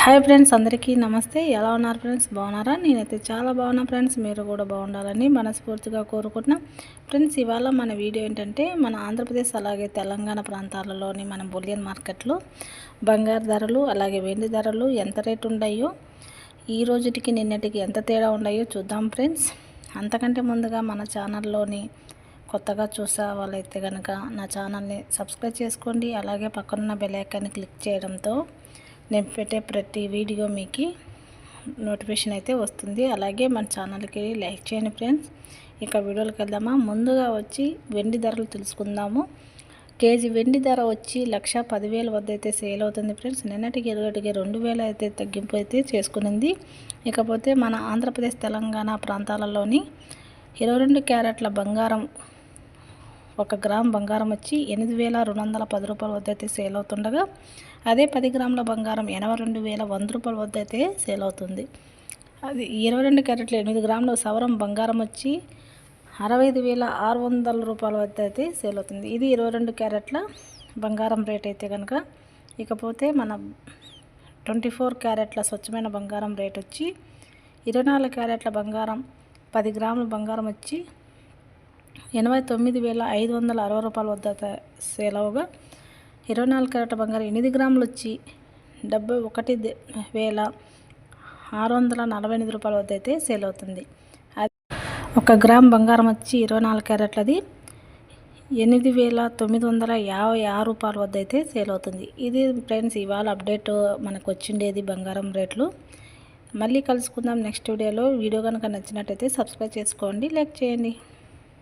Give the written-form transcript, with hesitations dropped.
Hi friends, అందరికీ నమస్తే. ఎలా ఉన్నారు ఫ్రెండ్స్? బాగున్నారా? నేనైతే చాలా బాగున్నా ఫ్రెండ్స్. మీరు కూడా బాగుండాలని మనస్ఫూర్తిగా కోరుకుంటున్నాం. ఫ్రెండ్స్, ఇవాళ మన వీడియో ఏంటంటే మన ఆంధ్రప్రదేశ్ అలాగే తెలంగాణ ప్రాంతాలలోని మన బులియన్ మార్కెట్లో బంగారు ధరలు అలాగే వెండి ధరలు ఎంత రేటు ఉన్నాయో, ఈ రోజుటికి నిన్నటికి ఎంత తేడా ఉన్నాయో చూద్దాం ఫ్రెండ్స్. అంతకంటే ముందుగా మన ఛానల్లోని కొత్తగా చూసే వాళ్ళైతే కనుక నా ఛానల్ని సబ్స్క్రైబ్ చేసుకోండి. అలాగే పక్కనున్న బెల్ ఐకాన్ని క్లిక్ చేయడంతో నేను పెట్టే ప్రతి వీడియో మీకు నోటిఫికేషన్ అయితే వస్తుంది. అలాగే మన ఛానల్కి లైక్ చేయండి ఫ్రెండ్స్. ఇక వీడియోకి వెళ్దామా. ముందుగా వచ్చి వెండి ధరలు తెలుసుకుందాము. కేజీ వెండి ధర వచ్చి 1,10,000 వద్ద అయితే సేల్ అవుతుంది ఫ్రెండ్స్. నిన్నటికి 2,000 అయితే తగ్గింపు అయితే చేసుకునింది. ఇకపోతే మన ఆంధ్రప్రదేశ్ తెలంగాణ ప్రాంతాలలోని 22 క్యారెట్ల బంగారం 1 గ్రామ్ బంగారం వచ్చి 8,210 రూపాయల వద్ద అయితే సేల్ అవుతుండగా, అదే 10 గ్రాముల బంగారం 82,100 రూపాయల వద్ద అయితే సేల్ అవుతుంది. అది 22 క్యారెట్ల 8 గ్రాముల సవరం బంగారం వచ్చి 65,600 రూపాయల వద్ద అయితే సేల్ అవుతుంది. ఇది 22 క్యారెట్ల బంగారం రేట్ అయితే కనుక. ఇకపోతే మన 24 క్యారెట్ల స్వచ్ఛమైన బంగారం రేట్ వచ్చి 24 క్యారెట్ల బంగారం 10 గ్రాముల బంగారం వచ్చి 89,560 రూపాయల వద్ద సేల్ అవగా, 24 క్యారెట్ల బంగారం 8 గ్రాములు వచ్చి 71,648 రూపాయల వద్ద అయితే సేల్ అవుతుంది. 1 గ్రామ్ బంగారం వచ్చి 24 క్యారెట్లది 8,956 రూపాయల వద్ద అయితే సేల్ అవుతుంది. ఇది ఫ్రెండ్స్ ఇవాళ అప్డేట్ మనకు వచ్చిండేది బంగారం రేట్లు. మళ్ళీ కలుసుకుందాం నెక్స్ట్ వీడియోలో. వీడియో కనుక నచ్చినట్టయితే సబ్స్క్రైబ్ చేసుకోండి, లైక్ చేయండి.